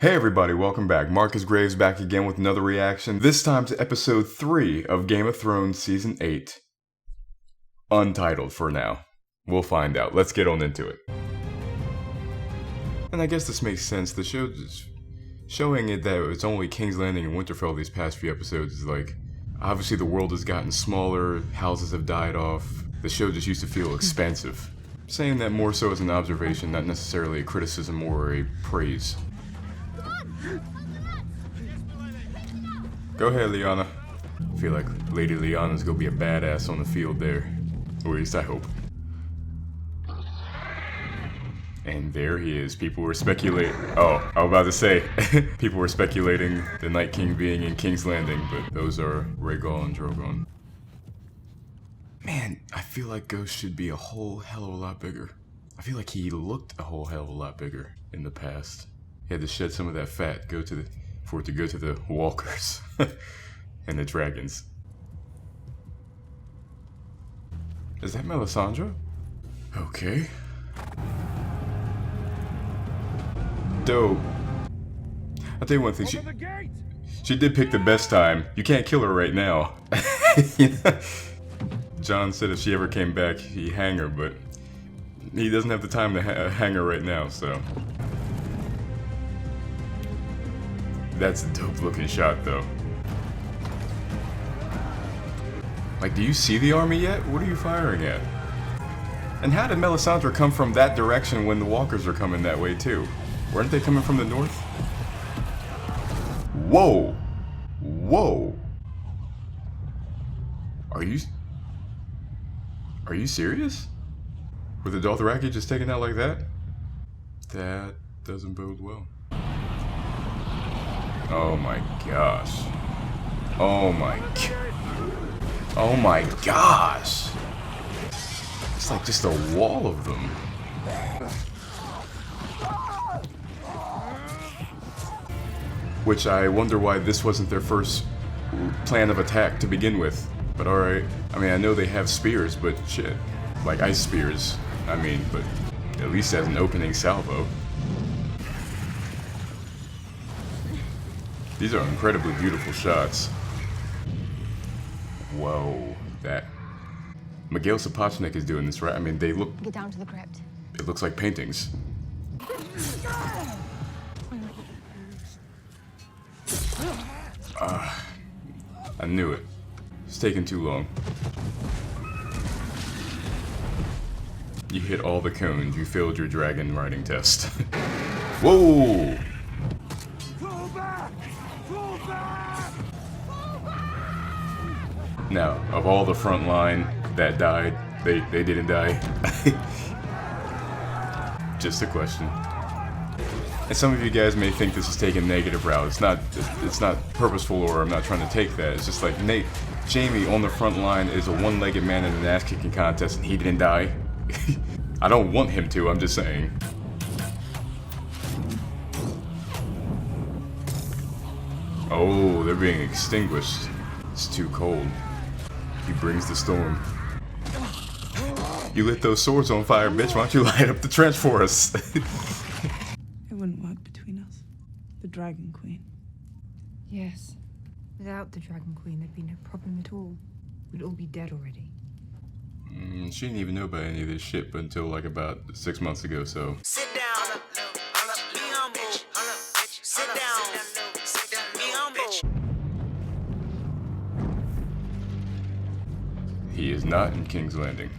Hey everybody, welcome back. Markus Graves back again with another reaction, this time to episode 3 of Game of Thrones Season 8. Untitled for now. We'll find out. Let's get on into it. And I guess this makes sense. The show is showing it that it's only King's Landing and Winterfell these past few episodes is like, obviously the world has gotten smaller, houses have died off, the show just used to feel expansive. Saying that more so as an observation, not necessarily a criticism or a praise. Go ahead, Lyanna. I feel like Lady Lyanna's gonna be a badass on the field there. Or at least I hope. And there he is. People were speculating. Oh, I was about to say. People were speculating the Night King being in King's Landing, but those are Rhaegal and Drogon. Man, I feel like Ghost should be a whole hell of a lot bigger. I feel like he looked a whole hell of a lot bigger in the past. He had to shed some of that fat, for it to go to the walkers and the dragons. Is that Melisandre? Okay. Dope. I'll tell you one thing, she did pick the best time. You can't kill her right now. Jon said if she ever came back, he'd hang her, but he doesn't have the time to hang her right now, so. That's a dope looking shot though. Like, do you see the army yet? What are you firing at? And how did Melisandre come from that direction when the walkers are coming that way too? Weren't they coming from the north? Whoa! Whoa! Are you serious? With the Dothraki just taken out like that? That doesn't bode well. Oh my gosh. Oh my gosh. It's like just a wall of them. Which I wonder why this wasn't their first plan of attack to begin with. But alright. I mean, I know they have spears, but shit. Like ice spears. I mean, but at least as an opening salvo. These are incredibly beautiful shots. Whoa, that. Miguel Sapochnik is doing this, right? I mean, they look. Get down to the crypt. It looks like paintings. I knew it. It's taking too long. You hit all the cones. You failed your dragon riding test. Whoa! Now, of all the front line that died, they didn't die. Just a question. And some of you guys may think this is taking a negative route. It's not purposeful, or I'm not trying to take that. It's just like Jaime on the front line is a one-legged man in an ass-kicking contest and he didn't die. I don't want him to, I'm just saying. Oh, they're being extinguished. It's too cold. He brings the storm. You lit those swords on fire, bitch. Why don't you light up the trench for us? It wouldn't work between us. The Dragon Queen. Yes. Without the Dragon Queen, there'd be no problem at all. We'd all be dead already. She didn't even know about any of this shit until like about 6 months ago, so. Sit down. Be humble. Sit down. Be humble. He is not in King's Landing.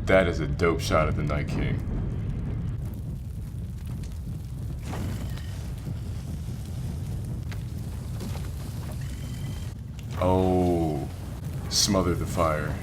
That is a dope shot at the Night King. Oh, smother the fire.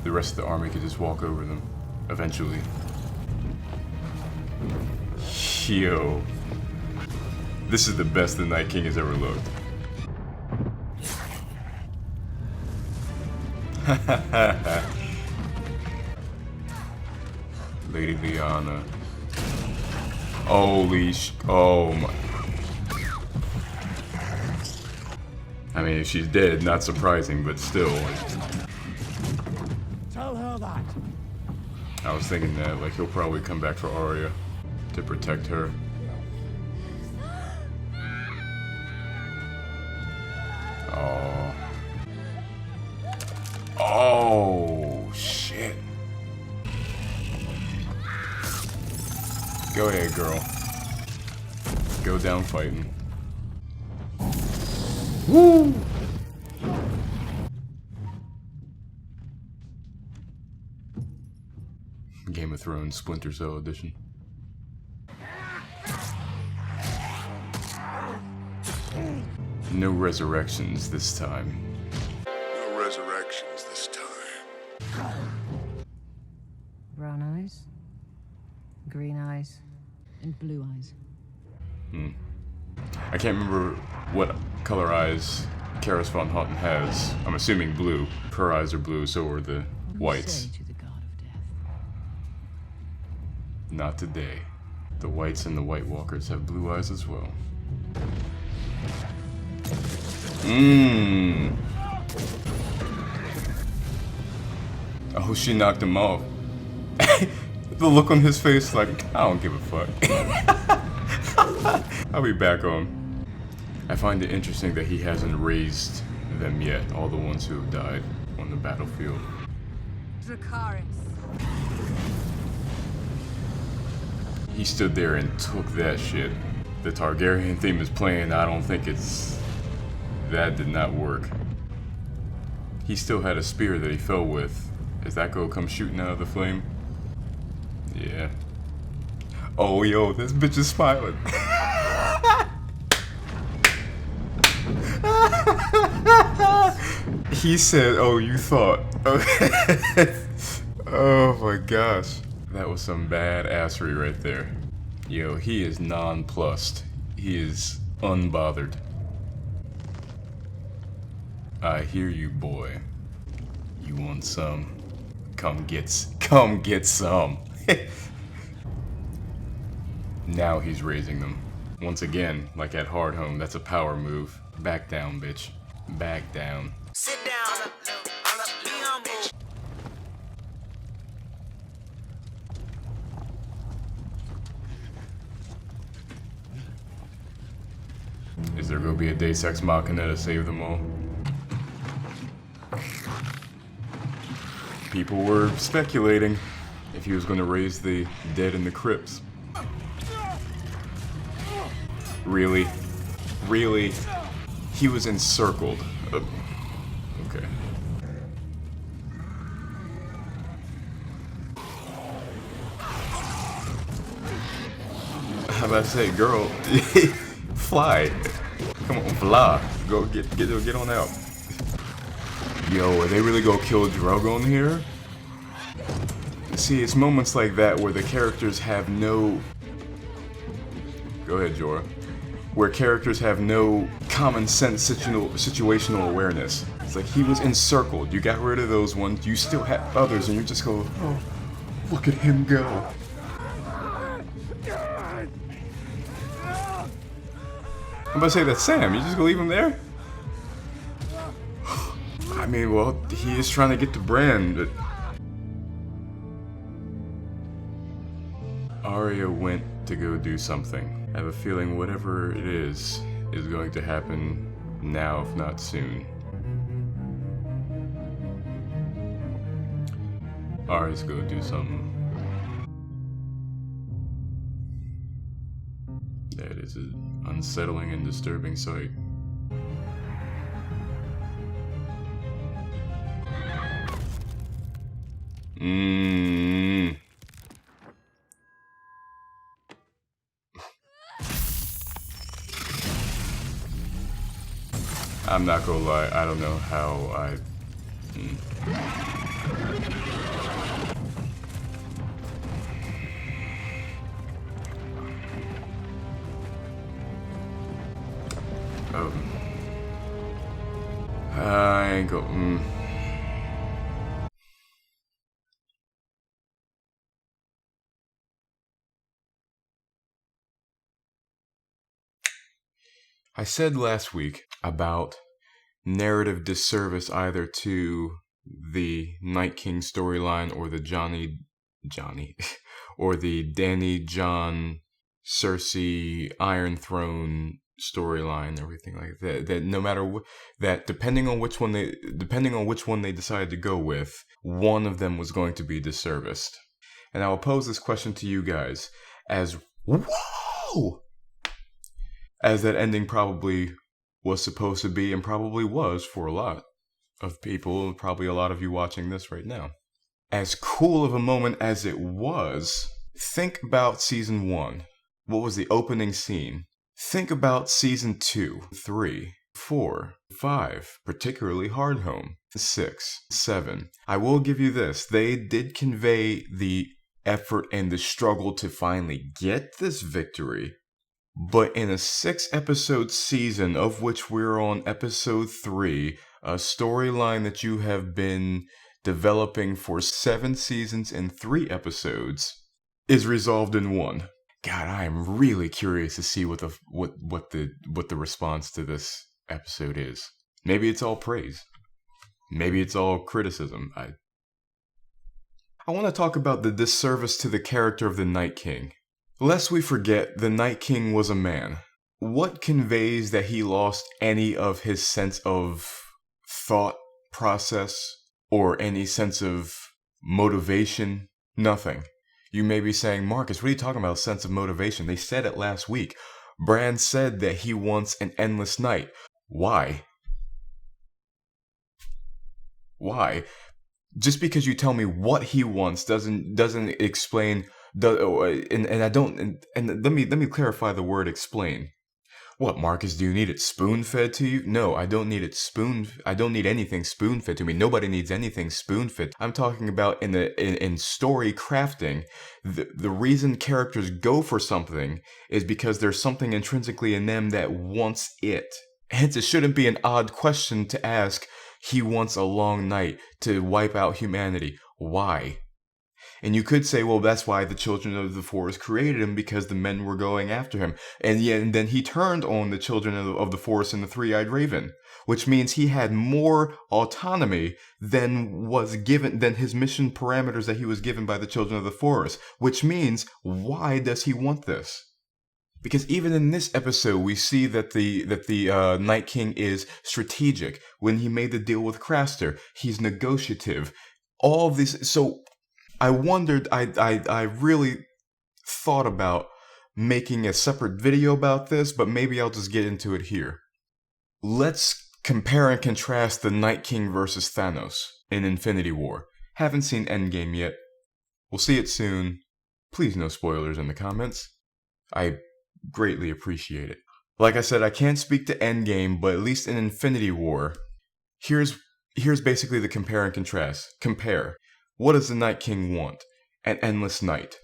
The rest of the army could just walk over them, eventually. Yo. This is the best the Night King has ever looked. Lady Lyanna. Holy oh my. I mean, if she's dead, not surprising, but still. Tell her that. I was thinking that, like, he'll probably come back for Arya to protect her. Go ahead, girl. Go down fighting. Woo! Game of Thrones Splinter Cell Edition. No resurrections this time. No resurrections this time. Brown eyes, green eyes, and blue eyes. I can't remember what color eyes Karis von Houten has. I'm assuming blue. Her eyes are blue, so are the whites. Say to the god of death. Not today. The whites and the White Walkers have blue eyes as well. Oh, she knocked him off. The look on his face like, I don't give a fuck. I'll be back on. I find it interesting that he hasn't raised them yet, all the ones who have died on the battlefield. Dracarys. He stood there and took that shit. The Targaryen theme is playing, I don't think it's... That did not work. He still had a spear that he fell with. Is that gonna come shooting out of the flame? Yeah. Oh, yo, this bitch is smiling. He said, oh, you thought. Oh my gosh. That was some badassery right there. Yo, he is nonplussed. He is unbothered. I hear you, boy. You want some? Come get some. Now he's raising them. Once again, like at Hardhome, that's a power move. Back down, bitch. Back down. Sit down, be humble. Is there gonna be a Deus Ex Machina to save them all? People were speculating if he was gonna raise the dead in the crypts. Really? Really? He was encircled. Okay. How about I say, girl? Fly. Come on, fly. Go get on out. Yo, are they really gonna kill Drogon here? See, it's moments like that where the characters have no... Go ahead, Jorah. Where characters have no common sense situational awareness. It's like he was encircled. You got rid of those ones. You still have others, and you just go, oh, look at him go. I'm about to say, that's Sam. You just gonna leave him there? I mean, well, he is trying to get to Bran, but... Arya went to go do something. I have a feeling whatever it is going to happen now, if not soon. Arya's gonna do something. That is an unsettling and disturbing sight. I'm not gonna lie, I don't know how I... I ain't go... I said last week about narrative disservice either to the Night King storyline or the Johnny, or the Dany, Jon, Cersei, Iron Throne storyline, everything like that. That no matter what, that depending on which one they decided to go with, one of them was going to be disserviced. And I will pose this question to you guys: as Whoa! As that ending probably was supposed to be, and probably was for a lot of people, probably a lot of you watching this right now. As cool of a moment as it was, think about season 1. What was the opening scene? Think about season 2, 3, 4, 5, particularly Hard Home, 6, 7. I will give you this. They did convey the effort and the struggle to finally get this victory. But in a 6-episode season, of which we're on episode 3, a storyline that you have been developing for 7 seasons and 3 episodes, is resolved in 1. God, I am really curious to see what the response to this episode is. Maybe it's all praise. Maybe it's all criticism. I want to talk about the disservice to the character of the Night King. Lest we forget, the Night King was a man. What conveys that he lost any of his sense of thought process or any sense of motivation? Nothing. You may be saying, Marcus, what are you talking about, sense of motivation? They said it last week. Bran said that he wants an endless night. Why? Why? Just because you tell me what he wants doesn't explain. And let me clarify the word explain. What, Marcus, do you need it spoon-fed to you? No, I don't need I don't need anything spoon-fed to me. Nobody needs anything spoon-fed. I'm talking about in story crafting, the reason characters go for something is because there's something intrinsically in them that wants it. Hence, it shouldn't be an odd question to ask, he wants a long night to wipe out humanity. Why? And you could say, well, that's why the children of the forest created him, because the men were going after him. And then he turned on the children of the forest and the three-eyed raven, which means he had more autonomy than his mission parameters that he was given by the children of the forest. Which means, why does he want this? Because even in this episode, we see that the Night King is strategic. When he made the deal with Craster, he's negotiative. All of these, so I wondered, I really thought about making a separate video about this, but maybe I'll just get into it here. Let's compare and contrast the Night King versus Thanos in Infinity War. Haven't seen Endgame yet. We'll see it soon. Please no spoilers in the comments. I greatly appreciate it. Like I said, I can't speak to Endgame, but at least in Infinity War, here's basically the compare and contrast. Compare. What does the Night King want? An endless night.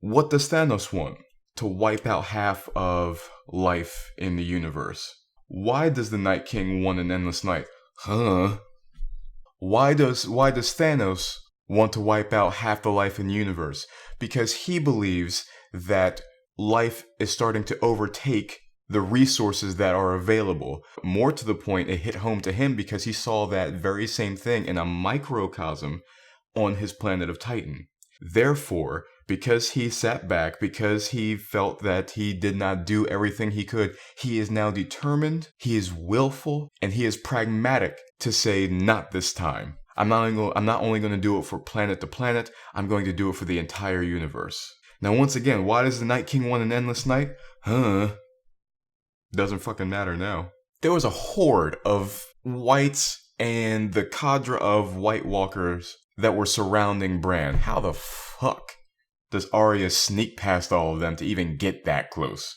What does Thanos want? To wipe out half of life in the universe. Why does the Night King want an endless night? Why does Thanos want to wipe out half the life in the universe? Because he believes that life is starting to overtake the resources that are available. More to the point, it hit home to him because he saw that very same thing in a microcosm on his planet of Titan. Therefore, because he sat back, because he felt that he did not do everything he could, he is now determined, he is willful, and he is pragmatic to say, not this time. I'm not only going to do it for planet to planet, I'm going to do it for the entire universe. Now, once again, why does the Night King want an endless night? Doesn't fucking matter now. There was a horde of whites and the cadre of White Walkers that were surrounding Bran. How the fuck does Arya sneak past all of them to even get that close?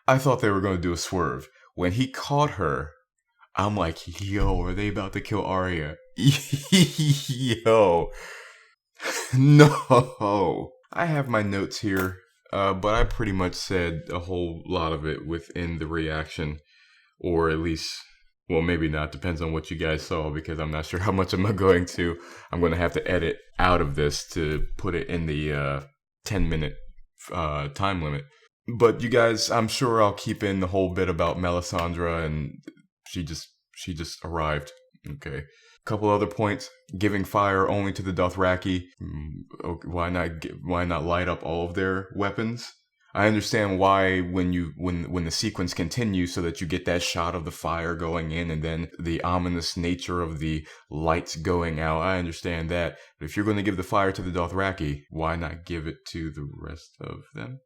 I thought they were going to do a swerve. When he caught her, I'm like, yo, are they about to kill Arya? Yo. No. I have my notes here, but I pretty much said a whole lot of it within the reaction, or at least, well, maybe not. Depends on what you guys saw, because I'm not sure how much I'm going to have to edit out of this to put it in the 10-minute time limit. But you guys, I'm sure I'll keep in the whole bit about Melisandre, and she just arrived. Okay. Couple other points: giving fire only to the Dothraki. Why not light up all of their weapons? I understand why when the sequence continues, so that you get that shot of the fire going in and then the ominous nature of the lights going out. I understand that. But if you're going to give the fire to the Dothraki, why not give it to the rest of them?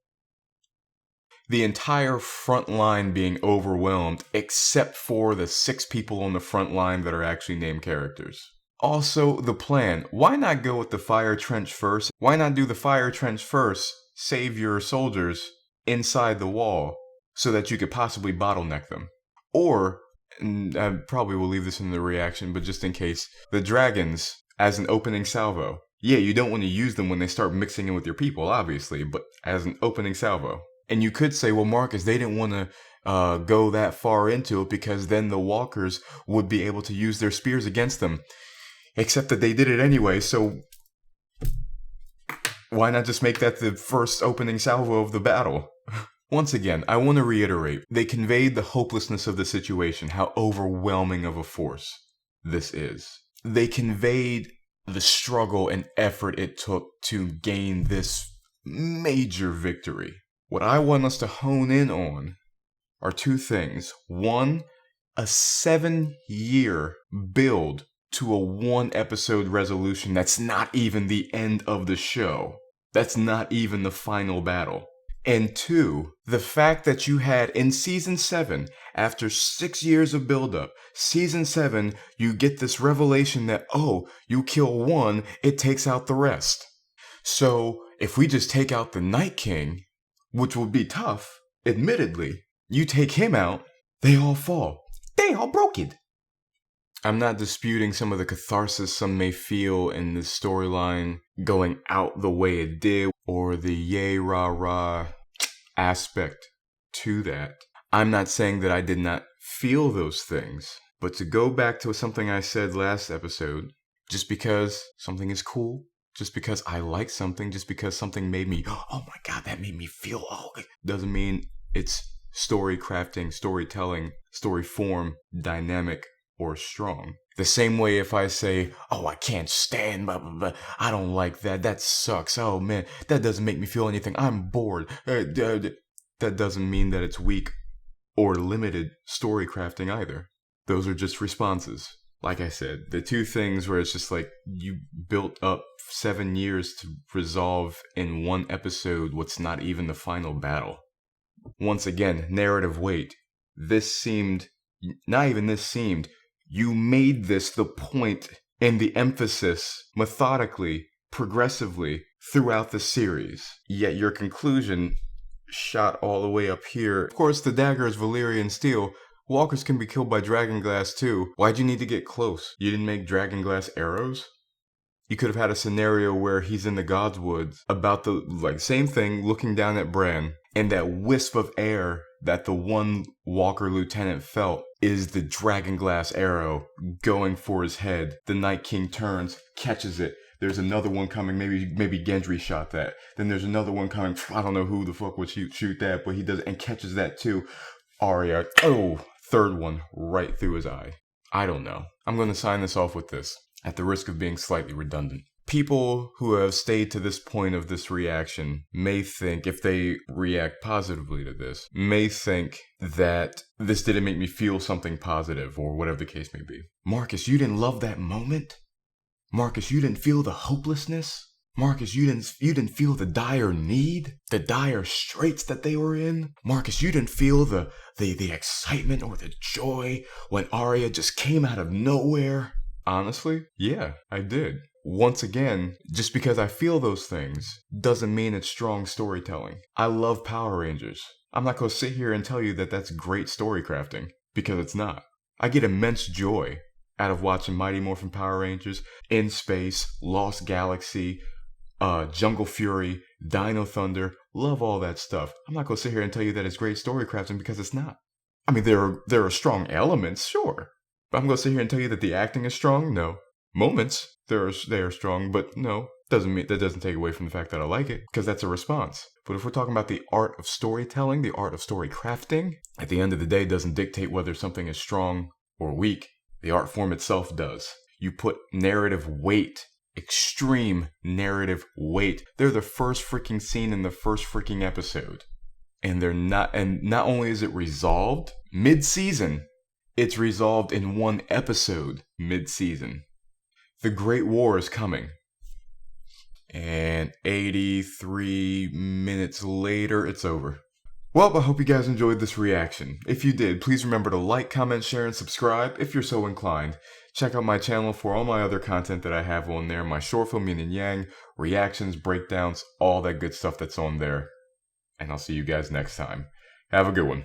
the entire front line being overwhelmed except for the 6 people on the front line that are actually named characters. Also, the plan. Why not go with the fire trench first? Why not do the fire trench first, save your soldiers inside the wall so that you could possibly bottleneck them? Or, and I probably will leave this in the reaction, but just in case, the dragons as an opening salvo. Yeah, you don't want to use them when they start mixing in with your people, obviously, but as an opening salvo. And you could say, well, Marcus, they didn't want to go that far into it because then the walkers would be able to use their spears against them. Except that they did it anyway, so why not just make that the first opening salvo of the battle? Once again, I want to reiterate, they conveyed the hopelessness of the situation, how overwhelming of a force this is. They conveyed the struggle and effort it took to gain this major victory. What I want us to hone in on are 2 things. 1, a 7-year build to a 1-episode resolution that's not even the end of the show. That's not even the final battle. And 2, the fact that you had in season 7, after 6 years of buildup, season 7, you get this revelation that, oh, you kill one, it takes out the rest. So if we just take out the Night King, which would be tough, admittedly, you take him out, they all fall. They all broken. I'm not disputing some of the catharsis some may feel in the storyline going out the way it did, or the yay rah rah aspect to that. I'm not saying that I did not feel those things, but to go back to something I said last episode, just because something is cool, just because I like something, just because something made me, oh my god, that made me feel, doesn't mean it's story crafting, storytelling, story form, dynamic, or strong. The same way if I say, oh, I can't stand, blah, blah, blah, I don't like that, that sucks, oh man, that doesn't make me feel anything, I'm bored. That doesn't mean that it's weak or limited story crafting either. Those are just responses. Like I said, the 2 things where it's just like you built up 7 years to resolve in 1 episode what's not even the final battle. Once again, narrative weight. You made this the point and the emphasis methodically, progressively throughout the series. Yet your conclusion shot all the way up here. Of course, the dagger is Valyrian steel. Walkers can be killed by dragonglass too. Why'd you need to get close? You didn't make dragonglass arrows? You could have had a scenario where he's in the Godswoods about the same thing, looking down at Bran, and that wisp of air that the one Walker lieutenant felt is the dragonglass arrow going for his head. The Night King turns, catches it. There's another one coming. Maybe Gendry shot that. Then there's another one coming. I don't know who the fuck would shoot that, but he does and catches that too. Arya, third one right through his eye. I don't know. I'm going to sign this off with this, at the risk of being slightly redundant. People who have stayed to this point of this reaction may think, if they react positively to this, may think that this didn't make me feel something positive, or whatever the case may be. Marcus, you didn't love that moment? Marcus, you didn't feel the hopelessness? Marcus, you didn't feel the dire need? The dire straits that they were in? Marcus, you didn't feel the excitement or the joy when Arya just came out of nowhere? Honestly, yeah, I did. Once again, just because I feel those things doesn't mean it's strong storytelling. I love Power Rangers. I'm not going to sit here and tell you that that's great story crafting, because it's not. I get immense joy out of watching Mighty Morphin Power Rangers, In Space, Lost Galaxy, Jungle Fury, Dino Thunder. Love all that stuff. I'm not going to sit here and tell you that it's great story crafting, because it's not. I mean, there are strong elements, sure. But I'm going to sit here and tell you that the acting is strong? No. Moments, they are strong, but no. That doesn't take away from the fact that I like it, because that's a response. But if we're talking about the art of storytelling, the art of story crafting, at the end of the day, doesn't dictate whether something is strong or weak. The art form itself does. You put narrative weight, extreme narrative weight. They're the first freaking scene in the first freaking episode. And not only is it resolved mid-season, it's resolved in 1 episode mid-season. The Great War is coming. And 83 minutes later, it's over. Well, I hope you guys enjoyed this reaction. If you did, please remember to like, comment, share, and subscribe if you're so inclined. Check out my channel for all my other content that I have on there, my short film Yin and Yang, reactions, breakdowns, all that good stuff that's on there. And I'll see you guys next time. Have a good one.